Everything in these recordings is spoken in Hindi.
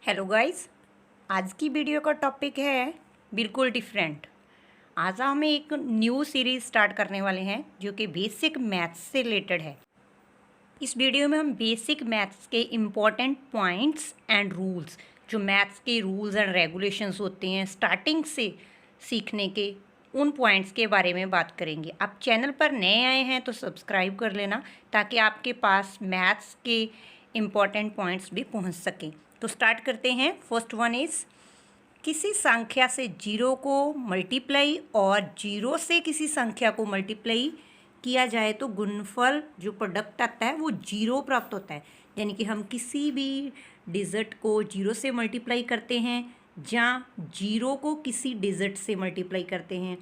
हेलो गाइस, आज की वीडियो का टॉपिक है बिल्कुल डिफरेंट। आज हम एक न्यू सीरीज स्टार्ट करने वाले हैं जो कि बेसिक मैथ्स से रिलेटेड है। इस वीडियो में हम बेसिक मैथ्स के इम्पॉर्टेंट पॉइंट्स एंड रूल्स, जो मैथ्स के रूल्स एंड रेगुलेशंस होते हैं स्टार्टिंग से सीखने के, उन पॉइंट्स के बारे में बात करेंगे। आप चैनल पर नए आए हैं तो सब्सक्राइब कर लेना ताकि आपके पास मैथ्स के इम्पॉर्टेंट पॉइंट्स भी पहुंच सकें। तो स्टार्ट करते हैं। फर्स्ट वन इज़, किसी संख्या से जीरो को मल्टीप्लाई और जीरो से किसी संख्या को मल्टीप्लाई किया जाए तो गुणनफल जो प्रोडक्ट आता है वो जीरो प्राप्त होता है। यानी कि हम किसी भी डिजिट को जीरो से मल्टीप्लाई करते हैं या जीरो को किसी डिजिट से मल्टीप्लाई करते हैं,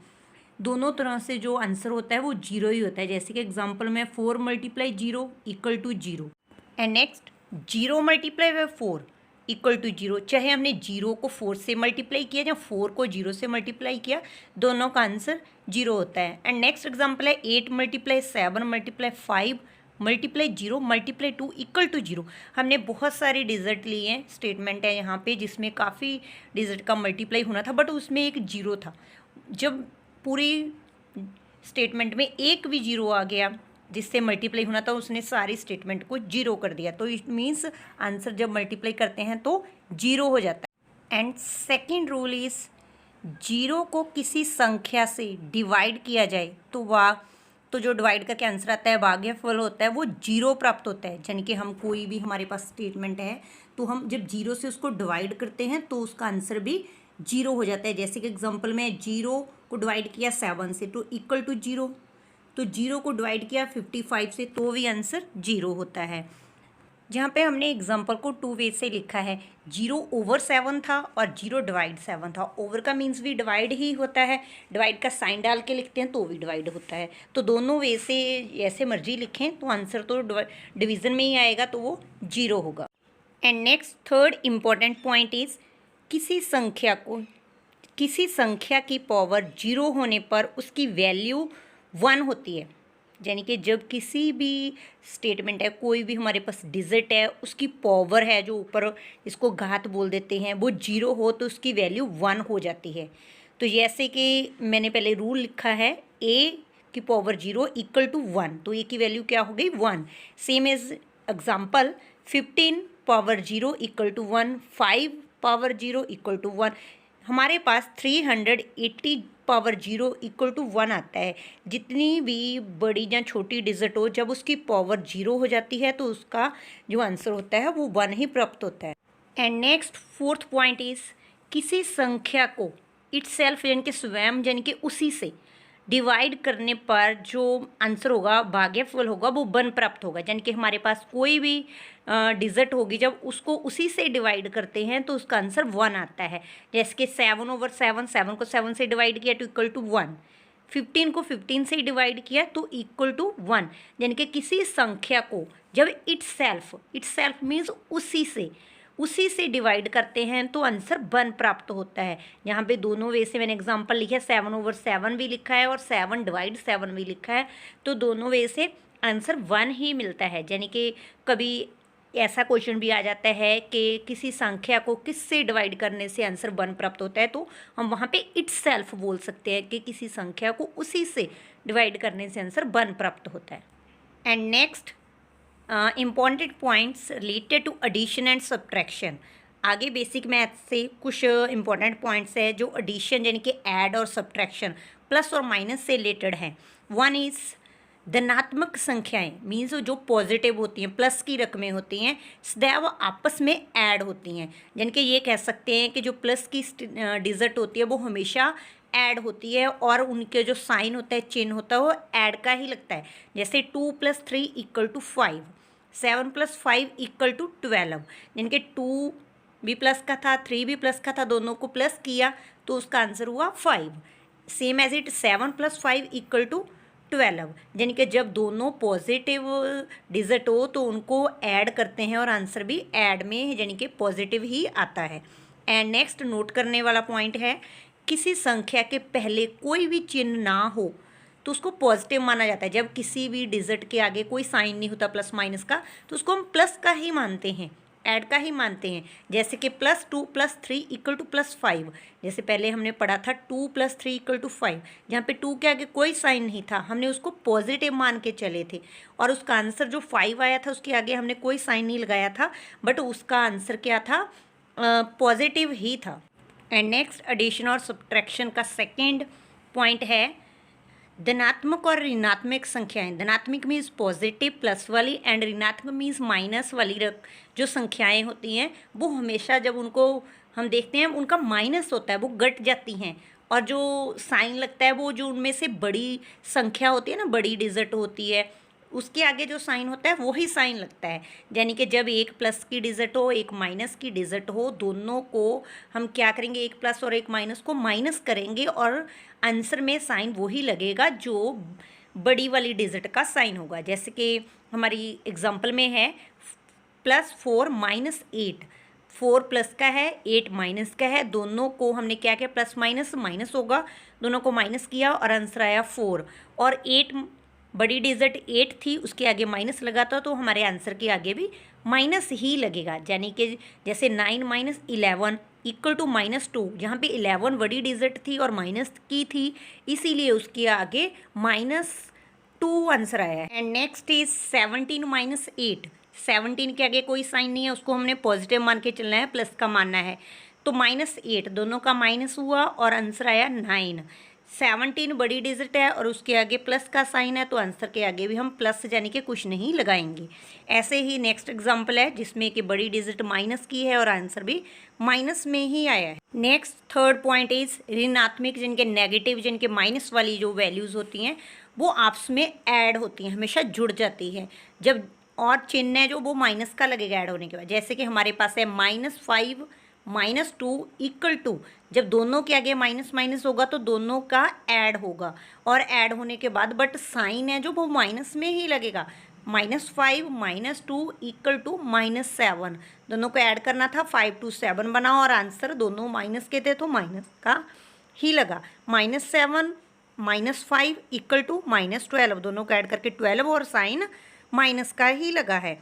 दोनों तरह से जो आंसर होता है वो जीरो ही होता है। जैसे कि एग्जांपल में 4 multiply zero equal to zero, and next zero multiply by 4 equal to zero. चाहे हमने जीरो को 4 से मल्टीप्लाई किया या 4 को जीरो से मल्टीप्लाई किया, दोनों का आंसर जीरो होता है। एंड नेक्स्ट एग्जांपल है 8 multiply 7 multiply 5 multiply zero multiply 2 equal to zero. हमने बहुत सारे डिजिट लिए हैं, स्टेटमेंट है यहाँ पे जिसमें काफ़ी डिजिट का मल्टीप्लाई होना था बट उसमें एक जीरो था। जब पूरी स्टेटमेंट में एक भी जीरो आ गया जिससे मल्टीप्लाई होना था, उसने सारी स्टेटमेंट को जीरो कर दिया। तो इट मीन्स आंसर जब मल्टीप्लाई करते हैं तो जीरो हो जाता है। And second rule is, zero को किसी संख्या से डिवाइड किया जाए तो जो डिवाइड करके आंसर आता है भाग्यफल होता है वो जीरो प्राप्त होता है। यानी कि हम कोई भी हमारे पास स्टेटमेंट है तो हम जब जीरो से उसको डिवाइड करते हैं तो उसका आंसर भी जीरो हो जाता है। जैसे कि एग्जांपल में जीरो को डिवाइड किया 7 से तो इक्वल टू जीरो, तो जीरो को डिवाइड किया 55 से तो भी आंसर जीरो होता है। जहाँ पे हमने एग्जांपल को 2 वे से लिखा है, जीरो ओवर 7 था और जीरो डिवाइड 7 था। ओवर का मीन्स भी डिवाइड ही होता है, डिवाइड का साइन डाल के लिखते हैं तो भी डिवाइड होता है। तो दोनों वे से जैसे मर्जी लिखें तो आंसर तो डिवीज़न में ही आएगा, तो वो जीरो होगा। And next third important point is, किसी संख्या की पावर जीरो होने पर उसकी वैल्यू 1 होती है। यानी कि जब किसी भी स्टेटमेंट है, कोई भी हमारे पास डिजिट है, उसकी पावर है जो ऊपर इसको घात बोल देते हैं, वो जीरो हो तो उसकी वैल्यू 1 हो जाती है। तो जैसे कि मैंने पहले रूल लिखा है, ए की पावर जीरो इक्वल टू 1, तो ए की वैल्यू क्या हो गई 1। Same as example 15 power zero equal to 1, 5 power zero equal to 1। हमारे पास 380 पावर जीरो इक्वल टू 1 आता है। जितनी भी बड़ी या छोटी डिजिट हो, जब उसकी पावर जीरो हो जाती है तो उसका जो आंसर होता है वो 1 ही प्राप्त होता है। And next fourth point is, किसी संख्या को इटसेल्फ यानी कि स्वयं यानी कि उसी से डिवाइड करने पर जो आंसर होगा भाग्यफल होगा वो 1 प्राप्त होगा। यानी कि हमारे पास कोई भी डिजिट होगी, जब उसको उसी से डिवाइड करते हैं तो उसका आंसर 1 आता है। जैसे कि 7 ओवर 7, 7 को 7 से डिवाइड किया तो इक्वल टू 1, 15 को 15 से डिवाइड किया तो इक्वल टू 1। यानी कि किसी संख्या को जब इटसेल्फ मीन्स उसी से डिवाइड करते हैं तो आंसर 1 प्राप्त होता है। यहाँ पे दोनों वे से मैंने एग्जांपल लिखा है, 7 ओवर 7 भी लिखा है और 7 डिवाइड 7 भी लिखा है, तो दोनों वे से आंसर 1 ही मिलता है। यानी कि कभी ऐसा क्वेश्चन भी आ जाता है कि किसी संख्या को किससे डिवाइड करने से आंसर 1 प्राप्त होता है, तो हम वहाँ पे इटसेल्फ बोल सकते हैं कि किसी संख्या को उसी से डिवाइड करने से आंसर 1 प्राप्त होता है। And next important points related to addition and subtraction. आगे बेसिक मैथ से कुछ इंपॉर्टेंट पॉइंट्स है जो एडिशन यानी कि ऐड और सब्ट्रैक्शन प्लस और माइनस से रिलेटेड हैं। वन इज़, धनात्मक संख्याएं मीन्स जो पॉजिटिव होती हैं, प्लस की रकमें होती हैं, सदैव आपस में ऐड होती हैं। यानी कि ये कह सकते हैं कि जो प्लस की डिजिट होती है वो हमेशा ऐड होती है और उनके जो साइन होता है, चिन्ह होता है, वो ऐड का ही लगता है। जैसे 2 + 3 इक्वल टू 5, 7 + 5 इक्वल टू 12। यानी कि 2 भी प्लस का था, 3 भी प्लस का था, दोनों को प्लस किया तो उसका आंसर हुआ 5। Same as it 7 + 5 equal to 12। यानी कि जब दोनों पॉजिटिव डिजिट हो तो उनको ऐड करते हैं और आंसर भी ऐड में यानी कि पॉजिटिव ही आता है। एंड नेक्स्ट नोट करने वाला पॉइंट है, किसी संख्या के पहले कोई भी चिन्ह ना हो तो उसको पॉजिटिव माना जाता है। जब किसी भी डिजिट के आगे कोई साइन नहीं होता प्लस माइनस का तो उसको हम प्लस का ही मानते हैं। ऐड का ही मानते हैं। जैसे कि +2 + 3 = +5, जैसे पहले हमने पढ़ा था 2 + 3 = 5, जहाँ पे 2 के आगे कोई साइन नहीं था, हमने उसको पॉजिटिव मान के चले थे और उसका आंसर जो 5 आया था उसके आगे हमने कोई साइन नहीं लगाया था, बट उसका आंसर क्या था, पॉजिटिव ही था। एंड नेक्स्ट एडिशन और सब्ट्रैक्शन का सेकेंड पॉइंट है धनात्मक और ऋणात्मक संख्याएं। धनात्मक मीन्स पॉजिटिव प्लस वाली एंड ऋणात्मक मीन्स माइनस वाली जो संख्याएं होती हैं वो हमेशा जब उनको हम देखते हैं उनका माइनस होता है, वो घट जाती हैं, और जो साइन लगता है वो जो उनमें से बड़ी संख्या होती है ना, बड़ी डिजिट होती है, उसके आगे जो साइन होता है वही साइन लगता है। यानी कि जब एक प्लस की डिजिट हो एक माइनस की डिजिट हो, दोनों को हम क्या करेंगे, एक प्लस और एक माइनस को माइनस करेंगे और आंसर में साइन वही लगेगा जो बड़ी वाली डिजिट का साइन होगा। जैसे कि हमारी एग्जांपल में है +4 - 8, 4 प्लस का है 8 माइनस का है, दोनों को हमने क्या किया, प्लस माइनस माइनस होगा, दोनों को माइनस किया और आंसर आया 4। और 8 बड़ी डिजिट 8 थी, उसके आगे माइनस लगा था तो हमारे आंसर के आगे भी माइनस ही लगेगा। यानी कि जैसे 9 - 11 = -2, यहाँ पे 11 बड़ी डिजिट थी और माइनस की थी, इसीलिए उसके आगे -2 आंसर आया है। And next is 17 - 8। 17 के आगे कोई साइन नहीं है, उसको हमने पॉजिटिव मान के चलना है, प्लस का मानना है, तो -8 दोनों का माइनस हुआ और आंसर आया 9। 17 बड़ी डिजिट है और उसके आगे प्लस का साइन है, तो आंसर के आगे भी हम प्लस यानी कि कुछ नहीं लगाएंगे। ऐसे ही नेक्स्ट एग्जांपल है जिसमें कि बड़ी डिजिट माइनस की है और आंसर भी माइनस में ही आया है। नेक्स्ट थर्ड पॉइंट इज ऋणात्मक, जिनके नेगेटिव, जिनके माइनस वाली जो वैल्यूज़ होती हैं वो आपस में ऐड होती हैं, हमेशा जुड़ जाती है। जब और चिन्ह है जो वो माइनस का लगेगा ऐड होने के बाद, जैसे कि हमारे पास है -5 - 2 = जब दोनों के आगे माइनस माइनस होगा तो दोनों का ऐड होगा, और ऐड होने के बाद बट साइन है जो वो माइनस में ही लगेगा। -5 - 2 = -7, दोनों को ऐड करना था, 5 to 7 बना और आंसर दोनों माइनस के थे तो माइनस का ही लगा। -7 - 5 = -12, दोनों को ऐड करके 12 और साइन माइनस का ही लगा है।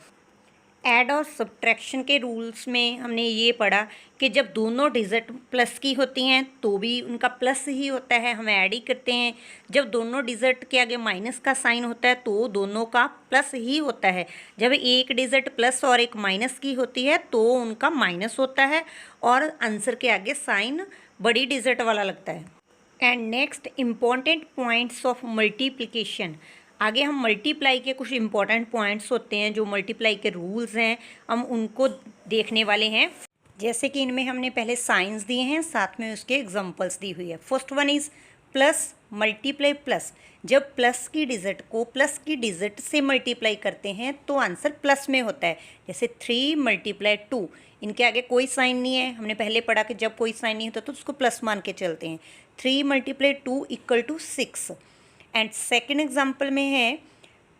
ऐड और सब्ट्रैक्शन के रूल्स में हमने ये पढ़ा कि जब दोनों डिजिट प्लस की होती हैं तो भी उनका प्लस ही होता है, हम ऐड ही करते हैं। जब दोनों डिजिट के आगे माइनस का साइन होता है तो दोनों का प्लस ही होता है। जब एक डिजिट प्लस और एक माइनस की होती है तो उनका माइनस होता है और आंसर के आगे साइन बड़ी डिजिट वाला लगता है। And next important points of multiplication. आगे हम मल्टीप्लाई के कुछ इंपॉर्टेंट पॉइंट्स होते हैं, जो मल्टीप्लाई के रूल्स हैं, हम उनको देखने वाले हैं। जैसे कि इनमें हमने पहले साइंस दिए हैं, साथ में उसके एग्जांपल्स दी हुई है। First one is plus multiply plus. जब प्लस की डिजिट को प्लस की डिजिट से मल्टीप्लाई करते हैं तो आंसर प्लस में होता है। जैसे 3 × 2, इनके आगे कोई साइन नहीं है, हमने पहले पढ़ा कि जब कोई साइन नहीं होता तो उसको प्लस मान के चलते हैं। 3 × 2 = 6। एंड सेकेंड एग्जाम्पल में है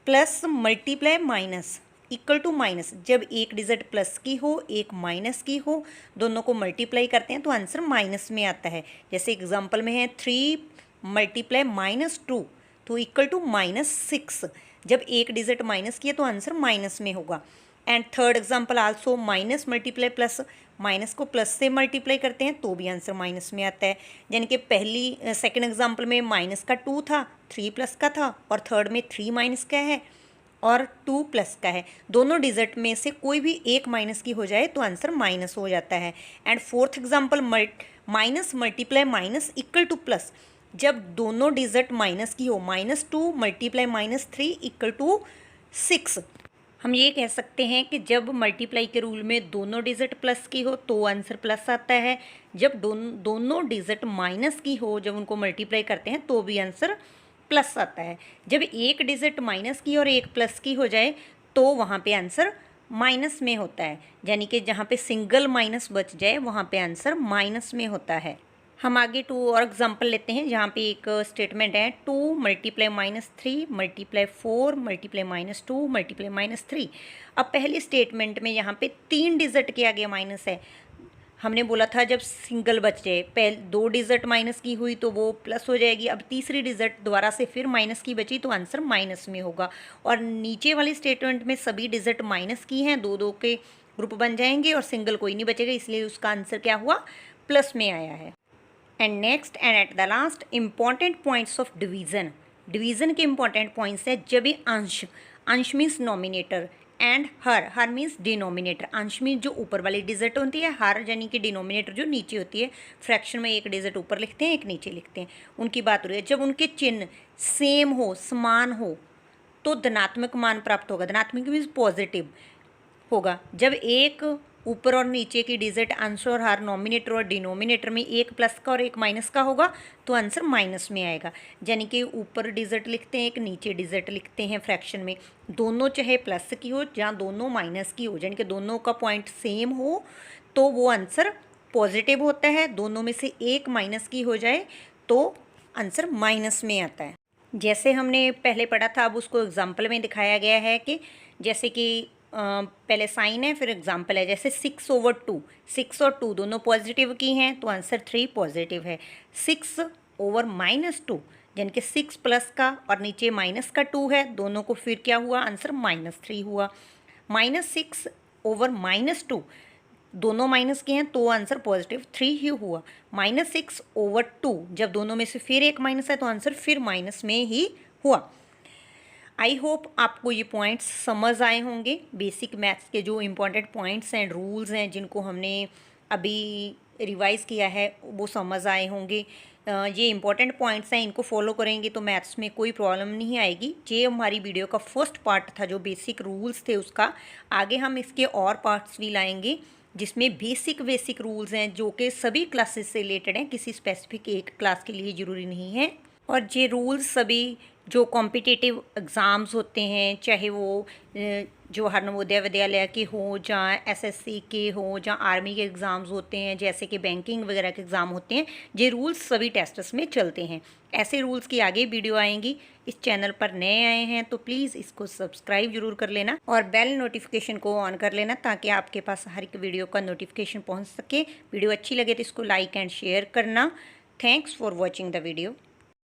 प्लस मल्टीप्लाई माइनस माइनस। जब एक डिजिट प्लस की हो एक माइनस की हो, दोनों को मल्टीप्लाई करते हैं तो आंसर माइनस में आता है। जैसे एग्जाम्पल में है 3 × -2 तो =-6। जब एक डिजिट माइनस की है तो आंसर माइनस में होगा। And third example also minus multiply plus. Minus को प्लस से मल्टीप्लाई करते हैं तो भी आंसर माइनस में आता है। यानी कि सेकंड एग्जांपल में माइनस का 2 था, 3 प्लस का था, और थर्ड में 3 माइनस का है और 2 प्लस का है। दोनों डिजिट में से कोई भी एक माइनस की हो जाए तो आंसर माइनस हो जाता है। And fourth example minus multiply minus = plus. जब दोनों डिजिट माइनस की हो, -2 × -3 = 6। हम ये कह सकते हैं कि जब मल्टीप्लाई के रूल में दोनों डिजिट प्लस की हो तो आंसर प्लस आता है। जब दोनों डिजिट माइनस की हो, जब उनको मल्टीप्लाई करते हैं तो भी आंसर प्लस आता है। जब एक डिजिट माइनस की और एक प्लस की हो जाए तो वहाँ पे आंसर माइनस में होता है। यानी कि जहाँ पे सिंगल माइनस बच जाए वहाँ पे आंसर माइनस में होता है। हम आगे 2 और एग्जाम्पल लेते हैं, जहाँ पे एक स्टेटमेंट है 2 × -3 × 4 × -2 × -3। अब पहली स्टेटमेंट में यहाँ पे 3 डिजिट के आगे माइनस है। हमने बोला था जब सिंगल बच जाए, पहले 2 डिजिट माइनस की हुई तो वो प्लस हो जाएगी, अब तीसरी डिजिट दोबारा से फिर माइनस की बची तो आंसर माइनस में होगा। और नीचे वाली स्टेटमेंट में सभी डिजिट माइनस की हैं, 2 2 के ग्रुप बन जाएंगे और सिंगल कोई नहीं बचेगा, इसलिए उसका आंसर क्या हुआ, प्लस में आया है। And next and at the last important points of division. Division के इंपॉर्टेंट पॉइंट्स है जब ये अंश, अंश means nominator and her means denominator. अंश मीन्स जो ऊपर वाली डिजिट होती है, हर यानी कि डिनोमिनेटर जो नीचे होती है। फ्रैक्शन में एक डिजिट ऊपर लिखते हैं, एक नीचे लिखते हैं, उनकी बात हो रही है। जब उनके चिन्ह सेम हो, समान हो, तो धनात्मक मान प्राप्त होगा। धनात्मक मीन्स पॉजिटिव होगा। जब एक ऊपर और नीचे की डिजिट अंश और हर, नॉमिनेटर और डिनोमिनेटर में एक प्लस का और एक माइनस का होगा, तो आंसर माइनस में आएगा। यानी कि ऊपर डिजिट लिखते हैं, एक नीचे डिजिट लिखते हैं फ्रैक्शन में, दोनों चाहे प्लस की हो या दोनों माइनस की हो, यानी कि दोनों का पॉइंट सेम हो, तो वो आंसर पॉजिटिव होता है। दोनों में से एक माइनस की हो जाए तो आंसर माइनस में आता है। जैसे हमने पहले पढ़ा था, अब उसको एग्जाम्पल में दिखाया गया है कि जैसे कि पहले साइन है फिर एग्जाम्पल है। जैसे 6/2, 6 और 2 दोनों पॉजिटिव की हैं, तो आंसर 3 पॉजिटिव है। 6/-2 यानी कि 6 प्लस का और नीचे माइनस का 2 है, दोनों को फिर क्या हुआ, आंसर -3 हुआ। -6/-2 दोनों माइनस के हैं, तो आंसर पॉजिटिव 3 ही हुआ। -6/2 जब दोनों में से फिर एक माइनस है, तो आंसर फिर माइनस में ही हुआ। आई होप आपको ये पॉइंट्स समझ आए होंगे। बेसिक मैथ्स के जो इम्पोर्टेंट पॉइंट्स एंड रूल्स हैं जिनको हमने अभी रिवाइज़ किया है, वो समझ आए होंगे। ये इम्पोर्टेंट पॉइंट्स हैं, इनको फॉलो करेंगे तो मैथ्स में कोई प्रॉब्लम नहीं आएगी। ये हमारी वीडियो का फर्स्ट पार्ट था, जो बेसिक रूल्स थे उसका। आगे हम इसके और पार्ट्स भी लाएंगे जिसमें बेसिक रूल्स हैं जो कि सभी क्लासेस से रिलेटेड हैं, किसी स्पेसिफिक एक क्लास के लिए ज़रूरी नहीं है। और ये रूल्स सभी जो कॉम्पिटिटिव एग्ज़ाम्स होते हैं, चाहे वो जो हर नवोदय विद्यालय के हों या एसएससी के हों या आर्मी के एग्ज़ाम्स होते हैं, जैसे कि बैंकिंग वगैरह के एग्ज़ाम होते हैं, ये रूल्स सभी टेस्ट्स में चलते हैं। ऐसे रूल्स की आगे वीडियो आएंगी। इस चैनल पर नए आए हैं तो प्लीज़ इसको सब्सक्राइब जरूर कर लेना और बेल नोटिफिकेशन को ऑन कर लेना, ताकि आपके पास हर एक वीडियो का नोटिफिकेशन पहुँच सके। वीडियो अच्छी लगे तो इसको लाइक एंड शेयर करना। Thanks for watching the video.